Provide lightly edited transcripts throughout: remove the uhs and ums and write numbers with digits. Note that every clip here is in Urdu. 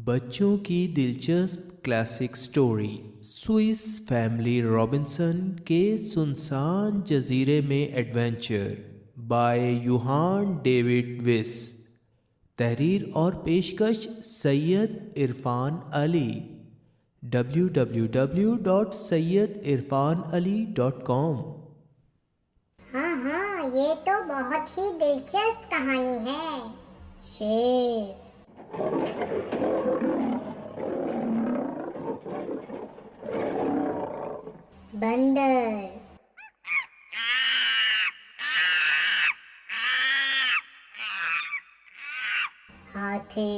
بچوں کی دلچسپ classic story Swiss family Robinson کے سنسان جزیرے میں ایڈونچر بائے یوہان ڈیوڈ ویس. تحریر اور پیشکش سید عرفان علی. www.syedirfanali.com. ہاں یہ تو بہت ہی دلچسپ کہانی ہے. شیر بندر ہاتھی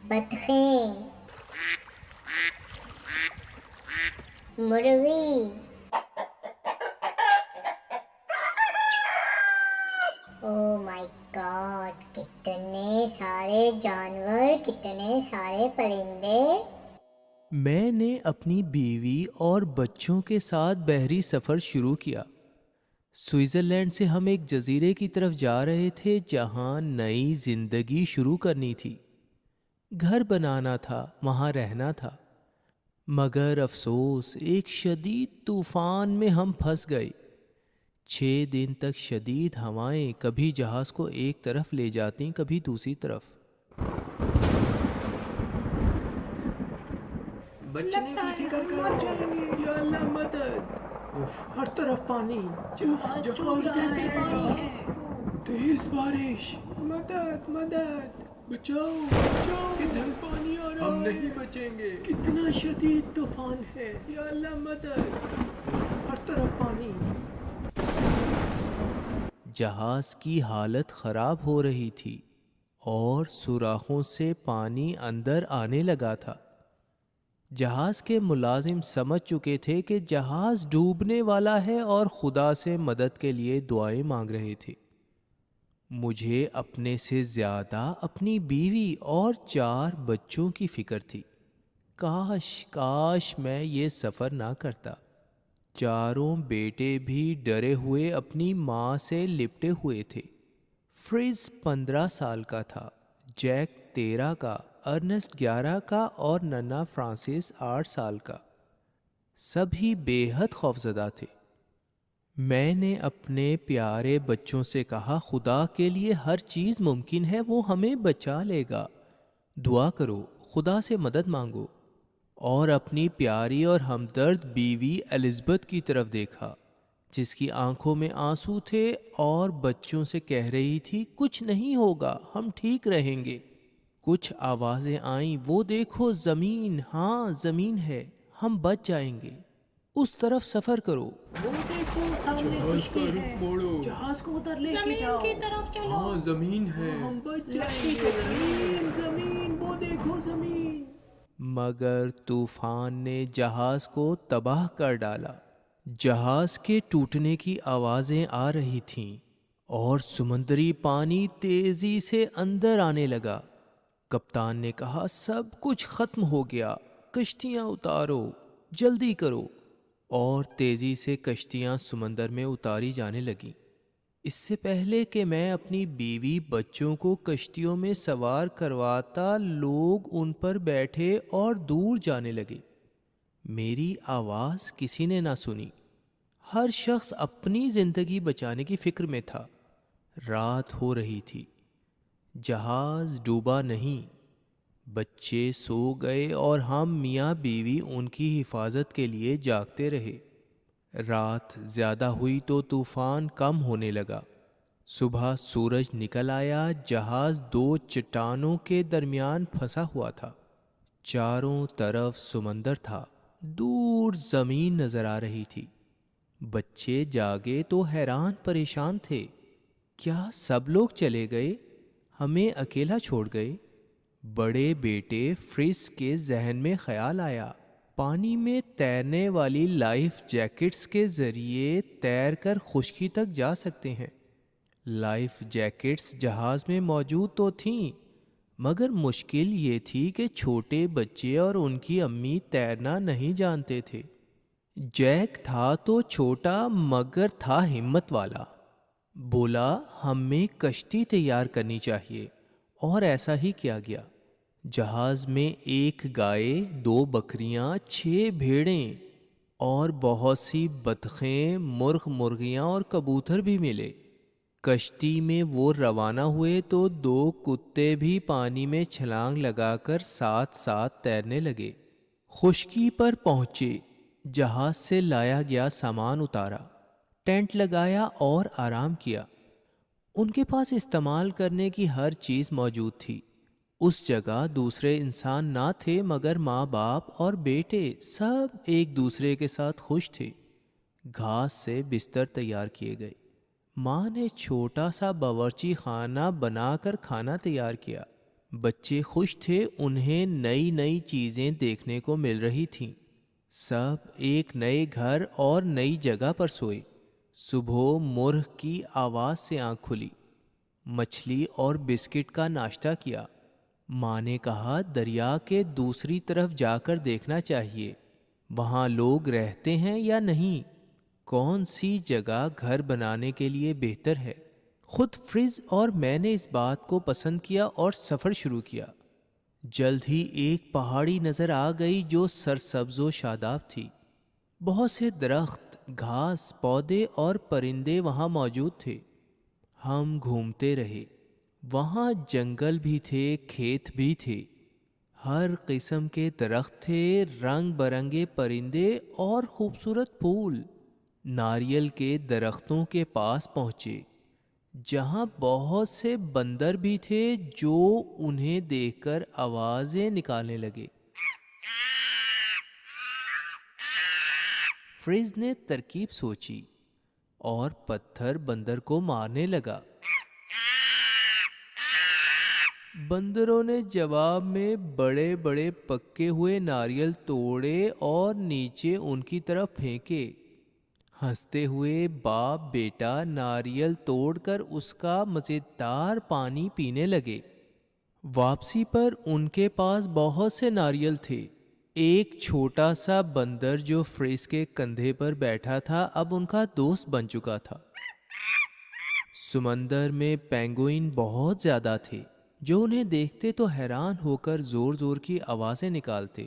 بطخیں مرغی او مائی گاڈ، کتنے سارے جانور، کتنے سارے پرندے. میں نے اپنی بیوی اور بچوں کے ساتھ بحری سفر شروع کیا. سوئٹزرلینڈ سے ہم ایک جزیرے کی طرف جا رہے تھے جہاں نئی زندگی شروع کرنی تھی. گھر بنانا تھا، وہاں رہنا تھا. مگر افسوس، ایک شدید طوفان میں ہم پھنس گئے. 6 دن تک شدید ہوائیں کبھی جہاز کو ایک طرف لے جاتی، کبھی دوسری طرف. بچنے کی فکر کر جائیں گے. یا اللہ مدد. ہر طرف پانی، جہاز گر جائے گا. تیز بارش، مدد مدد، بچاؤ بچاؤ، کدھر پانی آ رہا ہے، ہم نہیں بچیں گے. کتنا شدید طوفان ہے، یا اللہ مدد. ہر طرف پانی. جہاز کی حالت خراب ہو رہی تھی اور سوراخوں سے پانی اندر آنے لگا تھا. جہاز کے ملازم سمجھ چکے تھے کہ جہاز ڈوبنے والا ہے اور خدا سے مدد کے لیے دعائیں مانگ رہے تھے. مجھے اپنے سے زیادہ اپنی بیوی اور 4 بچوں کی فکر تھی. کاش میں یہ سفر نہ کرتا. چاروں بیٹے بھی ڈرے ہوئے اپنی ماں سے لپٹے ہوئے تھے. فریز 15 سال کا تھا، جیک 13 کا، ارنسٹ 11 کا اور ننا فرانسس 8 سال کا. سبھی بے حد خوفزدہ تھے. میں نے اپنے پیارے بچوں سے کہا، خدا کے لیے ہر چیز ممکن ہے، وہ ہمیں بچا لے گا. دعا کرو، خدا سے مدد مانگو. اور اپنی پیاری اور ہمدرد بیوی الزبتھ کی طرف دیکھا جس کی آنکھوں میں آنسو تھے اور بچوں سے کہہ رہی تھی، کچھ نہیں ہوگا، ہم ٹھیک رہیں گے. کچھ آوازیں آئیں، وہ دیکھو زمین، ہاں زمین ہے، ہم بچ جائیں گے، اس طرف سفر کرو. وہ دیکھو سامنے کشتی ہے، جہاز کو ادھر لے کے جاؤ. زمین کی طرف چلو. ہاں زمین ہے، ہم بچ جائیں گے. زمین زمین، وہ دیکھو زمین. مگر طوفان نے جہاز کو تباہ کر ڈالا. جہاز کے ٹوٹنے کی آوازیں آ رہی تھیں اور سمندری پانی تیزی سے اندر آنے لگا. کپتان نے کہا، سب کچھ ختم ہو گیا، کشتیاں اتارو، جلدی کرو. اور تیزی سے کشتیاں سمندر میں اتاری جانے لگیں. اس سے پہلے کہ میں اپنی بیوی بچوں کو کشتیوں میں سوار کرواتا، لوگ ان پر بیٹھے اور دور جانے لگے. میری آواز کسی نے نہ سنی. ہر شخص اپنی زندگی بچانے کی فکر میں تھا. رات ہو رہی تھی. جہاز ڈوبا نہیں. بچے سو گئے اور ہم میاں بیوی ان کی حفاظت کے لیے جاگتے رہے. رات زیادہ ہوئی تو طوفان کم ہونے لگا. صبح سورج نکل آیا. جہاز 2 چٹانوں کے درمیان پھنسا ہوا تھا. چاروں طرف سمندر تھا، دور زمین نظر آ رہی تھی. بچے جاگے تو حیران پریشان تھے. کیا سب لوگ چلے گئے؟ ہمیں اکیلا چھوڑ گئے؟ بڑے بیٹے فریز کے ذہن میں خیال آیا، پانی میں تیرنے والی لائف جیکٹس کے ذریعے تیر کر خشکی تک جا سکتے ہیں. لائف جیکٹس جہاز میں موجود تو تھیں، مگر مشکل یہ تھی کہ چھوٹے بچے اور ان کی امی تیرنا نہیں جانتے تھے. جیک تھا تو چھوٹا مگر تھا ہمت والا. بولا، ہمیں کشتی تیار کرنی چاہیے اور ایسا ہی کیا گیا۔ جہاز میں 1 گائے، 2 بکریاں، 6 بھیڑیں اور بہت سی بطخیں، مرغ مرغیاں اور کبوتر بھی ملے۔ کشتی میں وہ روانہ ہوئے تو 2 کتے بھی پانی میں چھلانگ لگا کر ساتھ ساتھ تیرنے لگے۔ خشکی پر پہنچے، جہاز سے لایا گیا سامان اتارا، ٹینٹ لگایا اور آرام کیا۔ ان کے پاس استعمال کرنے کی ہر چیز موجود تھی۔ اس جگہ دوسرے انسان نہ تھے، مگر ماں باپ اور بیٹے سب ایک دوسرے کے ساتھ خوش تھے۔ گھاس سے بستر تیار کیے گئے۔ ماں نے چھوٹا سا باورچی خانہ بنا کر کھانا تیار کیا۔ بچے خوش تھے، انہیں نئی نئی چیزیں دیکھنے کو مل رہی تھیں۔ سب ایک نئے گھر اور نئی جگہ پر سوئے۔ صبح مرغ کی آواز سے آنکھ کھلی۔ مچھلی اور بسکٹ کا ناشتہ کیا۔ ماں نے کہا دریا کے دوسری طرف جا کر دیکھنا چاہیے، وہاں لوگ رہتے ہیں یا نہیں، کون سی جگہ گھر بنانے کے لیے بہتر ہے۔ خود فرز اور میں نے اس بات کو پسند کیا اور سفر شروع کیا۔ جلد ہی ایک پہاڑی نظر آ گئی جو سرسبز و شاداب تھی۔ بہت سے درخت، گھاس، پودے اور پرندے وہاں موجود تھے۔ ہم گھومتے رہے۔ وہاں جنگل بھی تھے، کھیت بھی تھے، ہر قسم کے درخت تھے، رنگ برنگے پرندے اور خوبصورت پھول۔ ناریل کے درختوں کے پاس پہنچے، جہاں بہت سے بندر بھی تھے جو انہیں دیکھ کر آوازیں نکالنے لگے۔ فریز نے ترکیب سوچی اور پتھر بندر کو مارنے لگا۔ بندروں نے جواب میں بڑے بڑے پکے ہوئے ناریل توڑے اور نیچے ان کی طرف پھینکے۔ ہنستے ہوئے باپ بیٹا ناریل توڑ کر اس کا مزیدار پانی پینے لگے۔ واپسی پر ان کے پاس بہت سے ناریل تھے۔ ایک چھوٹا سا بندر جو فریز کے کندھے پر بیٹھا تھا اب ان کا دوست بن چکا تھا۔ سمندر میں پینگوئن بہت زیادہ تھے جو انہیں دیکھتے تو حیران ہو کر زور زور کی آوازیں نکالتے۔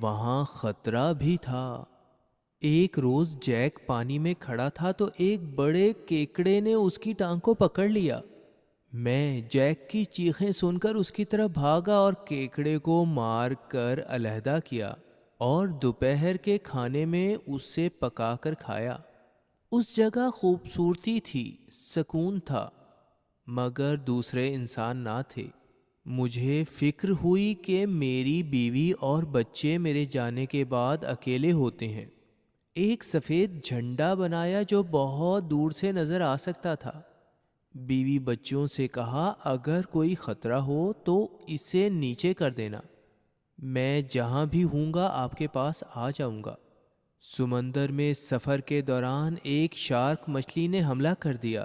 وہاں خطرہ بھی تھا۔ ایک روز جیک پانی میں کھڑا تھا تو ایک بڑے کیکڑے نے اس کی ٹانگ کو پکڑ لیا۔ میں جیک کی چیخیں سن کر اس کی طرف بھاگا اور کیکڑے کو مار کر علیحدہ کیا اور دوپہر کے کھانے میں اس سے پکا کر کھایا۔ اس جگہ خوبصورتی تھی، سکون تھا، مگر دوسرے انسان نہ تھے۔ مجھے فکر ہوئی کہ میری بیوی اور بچے میرے جانے کے بعد اکیلے ہوتے ہیں۔ ایک سفید جھنڈا بنایا جو بہت دور سے نظر آ سکتا تھا۔ بیوی بچوں سے کہا اگر کوئی خطرہ ہو تو اسے نیچے کر دینا، میں جہاں بھی ہوں گا آپ کے پاس آ جاؤں گا۔ سمندر میں سفر کے دوران ایک شارک مچھلی نے حملہ کر دیا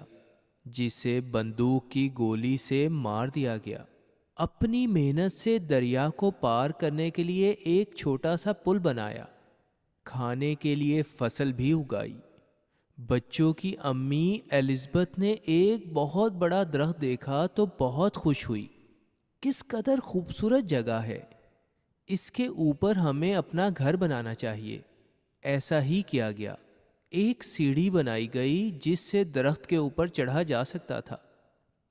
جسے بندوق کی گولی سے مار دیا گیا۔ اپنی محنت سے دریا کو پار کرنے کے لیے ایک چھوٹا سا پل بنایا، کھانے کے لیے فصل بھی اگائی۔ بچوں کی امی الزبتھ نے ایک بہت بڑا درخت دیکھا تو بہت خوش ہوئی۔ کس قدر خوبصورت جگہ ہے، اس کے اوپر ہمیں اپنا گھر بنانا چاہیے۔ ایسا ہی کیا گیا۔ ایک سیڑھی بنائی گئی جس سے درخت کے اوپر چڑھا جا سکتا تھا۔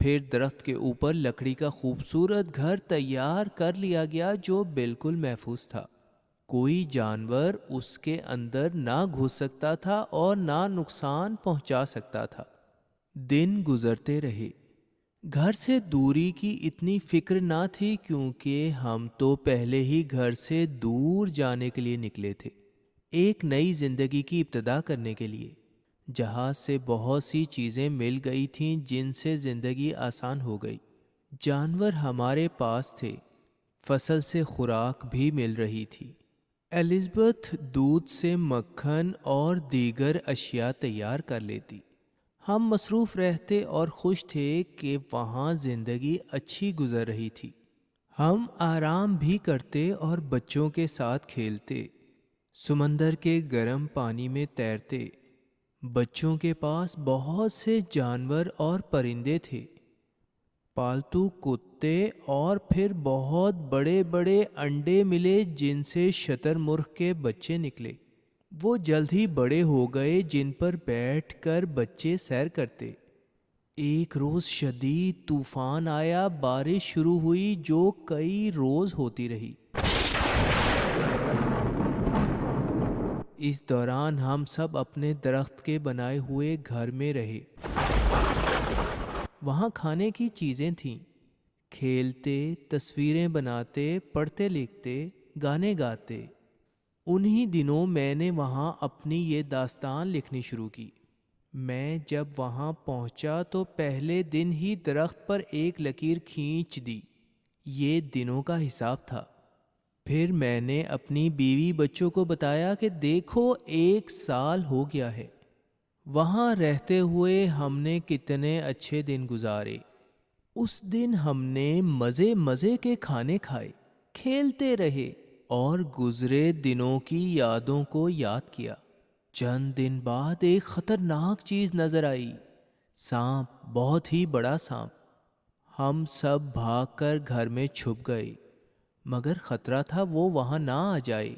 پھر درخت کے اوپر لکڑی کا خوبصورت گھر تیار کر لیا گیا جو بالکل محفوظ تھا۔ کوئی جانور اس کے اندر نہ گھس سکتا تھا اور نہ نقصان پہنچا سکتا تھا۔ دن گزرتے رہے۔ گھر سے دوری کی اتنی فکر نہ تھی کیونکہ ہم تو پہلے ہی گھر سے دور جانے کے لیے نکلے تھے، ایک نئی زندگی کی ابتدا کرنے کے لیے۔ جہاز سے بہت سی چیزیں مل گئی تھیں جن سے زندگی آسان ہو گئی۔ جانور ہمارے پاس تھے، فصل سے خوراک بھی مل رہی تھی۔ الزبتھ دودھ سے مکھن اور دیگر اشیاء تیار کر لیتی۔ ہم مصروف رہتے اور خوش تھے کہ وہاں زندگی اچھی گزر رہی تھی۔ ہم آرام بھی کرتے اور بچوں کے ساتھ کھیلتے، سمندر کے گرم پانی میں تیرتے، بچوں کے پاس بہت سے جانور اور پرندے تھے، پالتو کتے، اور پھر بہت بڑے بڑے انڈے ملے جن سے شتر مرغ کے بچے نکلے۔ وہ جلد ہی بڑے ہو گئے جن پر بیٹھ کر بچے سیر کرتے۔ ایک روز شدید طوفان آیا، بارش شروع ہوئی جو کئی روز ہوتی رہی۔ اس دوران ہم سب اپنے درخت کے بنائے ہوئے گھر میں رہے۔ وہاں کھانے کی چیزیں تھیں، کھیلتے، تصویریں بناتے، پڑھتے لکھتے، گانے گاتے۔ انہی دنوں میں نے وہاں اپنی یہ داستان لکھنی شروع کی۔ میں جب وہاں پہنچا تو پہلے دن ہی درخت پر ایک لکیر کھینچ دی۔ یہ دنوں کا حساب تھا۔ پھر میں نے اپنی بیوی بچوں کو بتایا کہ دیکھو 1 سال ہو گیا ہے، وہاں رہتے ہوئے ہم نے کتنے اچھے دن گزارے۔ اس دن ہم نے مزے مزے کے کھانے کھائے، کھیلتے رہے اور گزرے دنوں کی یادوں کو یاد کیا۔ چند دن بعد ایک خطرناک چیز نظر آئی، سانپ، بہت ہی بڑا سانپ۔ ہم سب بھاگ کر گھر میں چھپ گئے، مگر خطرہ تھا وہ وہاں نہ آ جائے،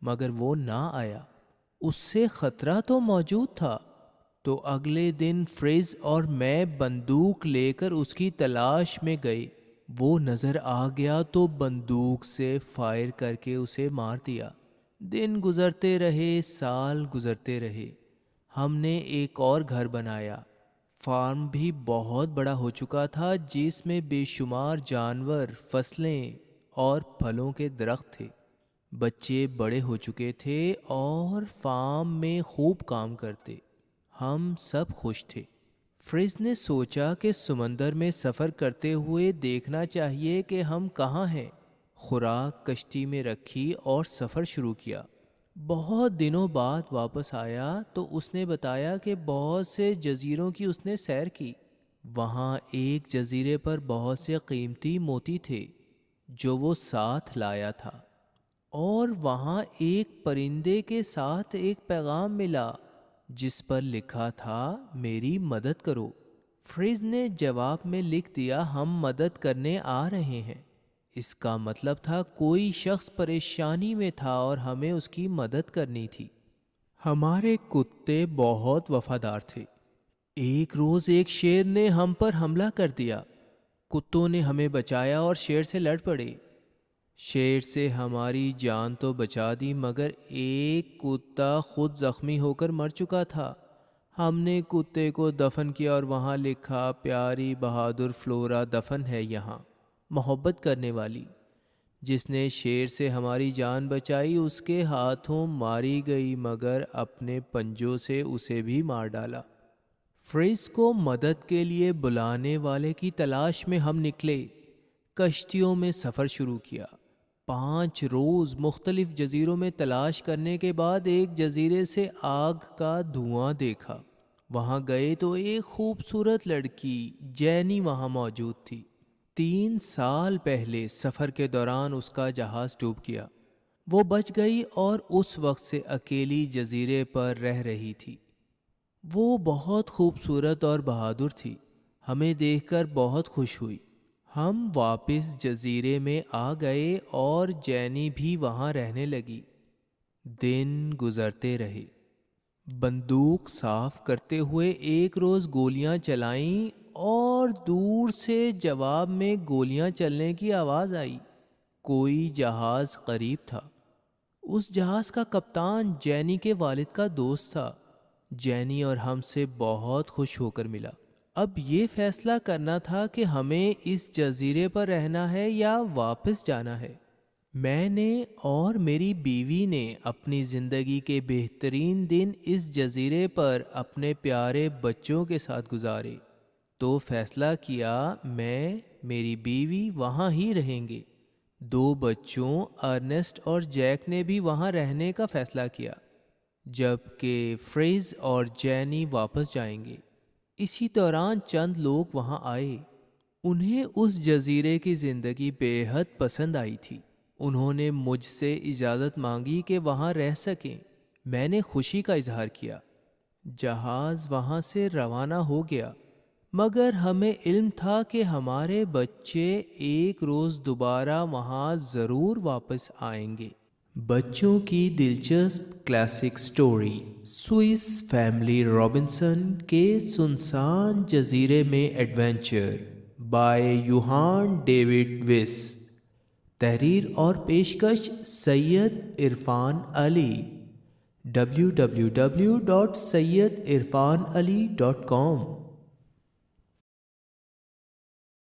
مگر وہ نہ آیا۔ اس سے خطرہ تو موجود تھا۔ تو اگلے دن فریز اور میں بندوق لے کر اس کی تلاش میں گئے۔ وہ نظر آ گیا تو بندوق سے فائر کر کے اسے مار دیا۔ دن گزرتے رہے، سال گزرتے رہے۔ ہم نے ایک اور گھر بنایا۔ فارم بھی بہت بڑا ہو چکا تھا جس میں بے شمار جانور، فصلیں اور پھلوں کے درخت تھے۔ بچے بڑے ہو چکے تھے اور فارم میں خوب کام کرتے۔ ہم سب خوش تھے۔ فریز نے سوچا کہ سمندر میں سفر کرتے ہوئے دیکھنا چاہیے کہ ہم کہاں ہیں۔ خوراک کشتی میں رکھی اور سفر شروع کیا۔ بہت دنوں بعد واپس آیا تو اس نے بتایا کہ بہت سے جزیروں کی اس نے سیر کی۔ وہاں ایک جزیرے پر بہت سے قیمتی موتی تھے جو وہ ساتھ لایا تھا، اور وہاں ایک پرندے کے ساتھ ایک پیغام ملا جس پر لکھا تھا میری مدد کرو۔ فریز نے جواب میں لکھ دیا ہم مدد کرنے آ رہے ہیں۔ اس کا مطلب تھا کوئی شخص پریشانی میں تھا اور ہمیں اس کی مدد کرنی تھی۔ ہمارے کتے بہت وفادار تھے۔ ایک روز ایک شیر نے ہم پر حملہ کر دیا۔ کتوں نے ہمیں بچایا اور شیر سے لڑ پڑے۔ شیر سے ہماری جان تو بچا دی، مگر ایک کتا خود زخمی ہو کر مر چکا تھا۔ ہم نے کتے کو دفن کیا اور وہاں لکھا پیاری بہادر فلورا دفن ہے یہاں، محبت کرنے والی۔ جس نے شیر سے ہماری جان بچائی اس کے ہاتھوں ماری گئی، مگر اپنے پنجوں سے اسے بھی مار ڈالا۔ فریز کو مدد کے لیے بلانے والے کی تلاش میں ہم نکلے، کشتیوں میں سفر شروع کیا۔ 5 روز مختلف جزیروں میں تلاش کرنے کے بعد ایک جزیرے سے آگ کا دھواں دیکھا۔ وہاں گئے تو ایک خوبصورت لڑکی جینی وہاں موجود تھی۔ 3 سال پہلے سفر کے دوران اس کا جہاز ڈوب گیا۔ وہ بچ گئی اور اس وقت سے اکیلی جزیرے پر رہ رہی تھی۔ وہ بہت خوبصورت اور بہادر تھی، ہمیں دیکھ کر بہت خوش ہوئی۔ ہم واپس جزیرے میں آ گئے اور جینی بھی وہاں رہنے لگی۔ دن گزرتے رہے۔ بندوق صاف کرتے ہوئے ایک روز گولیاں چلائیں اور دور سے جواب میں گولیاں چلنے کی آواز آئی۔ کوئی جہاز قریب تھا۔ اس جہاز کا کپتان جینی کے والد کا دوست تھا۔ جینی اور ہم سے بہت خوش ہو کر ملا۔ اب یہ فیصلہ کرنا تھا کہ ہمیں اس جزیرے پر رہنا ہے یا واپس جانا ہے۔ میں نے اور میری بیوی نے اپنی زندگی کے بہترین دن اس جزیرے پر اپنے پیارے بچوں کے ساتھ گزارے، تو فیصلہ کیا میں، میری بیوی وہاں ہی رہیں گے۔ 2 بچوں ارنسٹ اور جیک نے بھی وہاں رہنے کا فیصلہ کیا، جبکہ فریز اور جینی واپس جائیں گے۔ اسی دوران چند لوگ وہاں آئے۔ انہیں اس جزیرے کی زندگی بے حد پسند آئی تھی۔ انہوں نے مجھ سے اجازت مانگی کہ وہاں رہ سکیں۔ میں نے خوشی کا اظہار کیا۔ جہاز وہاں سے روانہ ہو گیا، مگر ہمیں علم تھا کہ ہمارے بچے ایک روز دوبارہ وہاں ضرور واپس آئیں گے۔ بچوں کی دلچسپ classic story Swiss family Robinson کے سنسان جزیرے میں ایڈونچر بائے یوہان ڈیوڈ ویس۔ تحریر اور پیشکش سید عرفان علی، www.syedирfanali.com